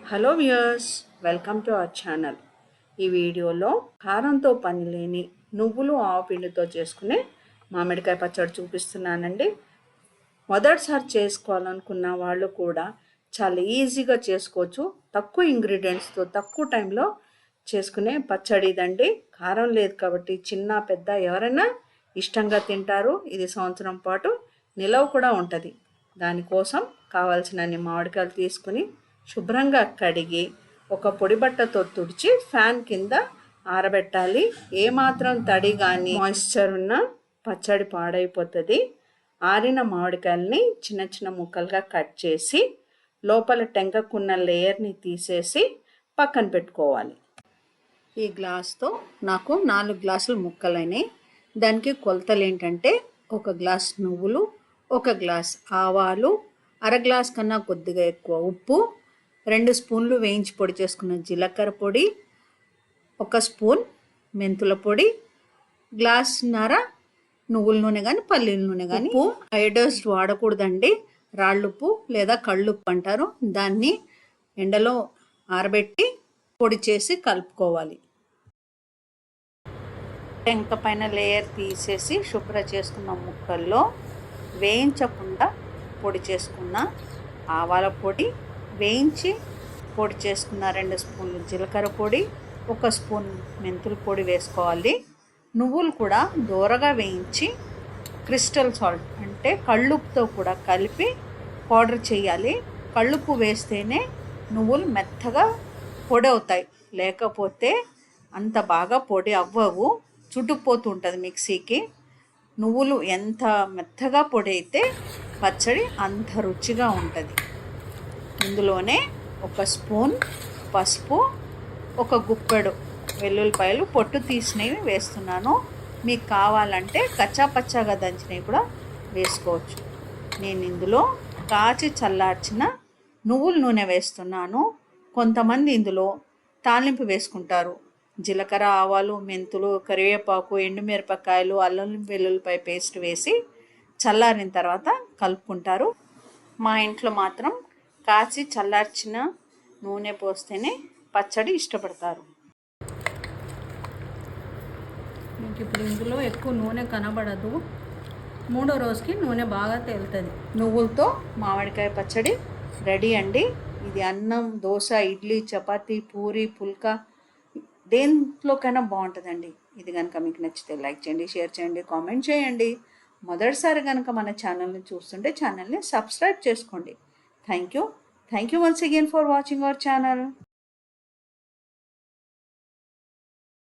Hello viewers, welcome to our channel. ఈ వీడియోలో కారంతో పని లేని నువ్వులు ఆవు పిండితో చేసుకునే మామిడికాయ పచ్చడి చూపిస్తున్నానండి. మొదటిసారి చేసుకోవాలనుకున్న వాళ్ళు కూడా చాలా ఈజీగా చేసుకోవచ్చు. తక్కువ ఇంగ్రీడియంట్స్తో తక్కువ టైంలో చేసుకునే పచ్చడి ఇదండి. కారం లేదు కాబట్టి చిన్న పెద్ద ఎవరైనా ఇష్టంగా తింటారు. ఇది సంవత్సరం పాటు నిలవ కూడా ఉంటుంది. దానికోసం కావాల్సినన్ని మామిడికాయలు తీసుకుని శుభ్రంగా కడిగి ఒక పొడి బట్టతో తుడిచి ఫ్యాన్ కింద ఆరబెట్టాలి. ఏమాత్రం తడి కానీ మాయిశ్చర్ ఉన్న పచ్చడి పాడైపోతుంది. ఆరిన మామిడికాయల్ని చిన్న చిన్న ముక్కలుగా కట్ చేసి లోపల టెంకకున్న లేయర్ని తీసేసి పక్కన పెట్టుకోవాలి. ఈ గ్లాస్తో నాకు 4 గ్లాసులు ముక్కలైనాయి. దానికి కొలతలు ఏంటంటే 1 గ్లాస్ నువ్వులు, 1 గ్లాస్ ఆవాలు, అర గ్లాస్ కన్నా కొద్దిగా ఎక్కువ ఉప్పు, 2 స్పూన్లు వేయించి పొడి చేసుకున్న జీలకర్ర పొడి, 1 స్పూన్ మెంతుల పొడి, గ్లాసున్నర నువ్వుల నూనె కానీ పల్లీల నూనె కానీ. ఉప్పు అయోడైజ్డ్ వాడకూడదండి, రాళ్ళుప్పు లేదా కళ్ళుప్పు అంటారు. దాన్ని ఎండలో ఆరబెట్టి పొడి చేసి కలుపుకోవాలి. టెంక పైన లేయర్ తీసేసి శుభ్ర చేసుకున్న ముక్కల్లో వేయించకుండా పొడి చేసుకున్న ఆవాల పొడి, వేయించి పొడి చేసుకున్న 2 స్పూన్లు జీలకర్ర పొడి, 1 స్పూన్ మెంతుల పొడి వేసుకోవాలి. నువ్వులు కూడా దూరగా వేయించి క్రిస్టల్ సాల్ట్ అంటే కళ్ళుప్పుతో కూడా కలిపి పౌడర్ చేయాలి. కళ్ళుప్పు వేస్తేనే నువ్వులు మెత్తగా పొడి అవుతాయి, లేకపోతే అంత బాగా పొడి అవ్వవు, చుట్టుకుపోతూ ఉంటుంది మిక్సీకి. నువ్వులు ఎంత మెత్తగా పొడి అయితే పచ్చడి అంత రుచిగా ఉంటుంది. ఇందులోనే 1 స్పూన్ పసుపు, 1 గుప్పెడు వెల్లుల్లిపాయలు పొట్టు తీసినవి వేస్తున్నాను. మీకు కావాలంటే కచ్చాపచ్చాగా దంచినవి కూడా వేసుకోవచ్చు. నేను ఇందులో కాచి చల్లార్చిన నువ్వుల నూనె వేస్తున్నాను. కొంతమంది ఇందులో తాలింపు వేసుకుంటారు. జీలకర్ర, ఆవాలు, మెంతులు, కరివేపాకు, ఎండుమిరపకాయలు, అల్లం వెల్లుల్లిపాయ పేస్ట్ వేసి చల్లారిన తర్వాత కలుపుకుంటారు. మా ఇంట్లో మాత్రం కాచి చల్లార్చిన నూనె పోస్తేనే పచ్చడి ఇష్టపడతారు. మీకు ఇప్పుడు ఇందులో ఎక్కువ నూనె కనబడదు. 3వ రోజుకి నూనె బాగా తేలుతుంది. నువ్వులతో మామిడికాయ పచ్చడి రెడీ అండి. ఇది అన్నం, దోశ, ఇడ్లీ, చపాతీ, పూరి, పుల్కా దేంట్లోకైనా బాగుంటుందండి. ఇది కనుక మీకు నచ్చితే లైక్ చేయండి, షేర్ చేయండి, కామెంట్ చేయండి. మొదటిసారి కనుక మన ఛానల్ని చూస్తుంటే ఛానల్ని సబ్స్క్రైబ్ చేసుకోండి. Thank you once again for watching our channel.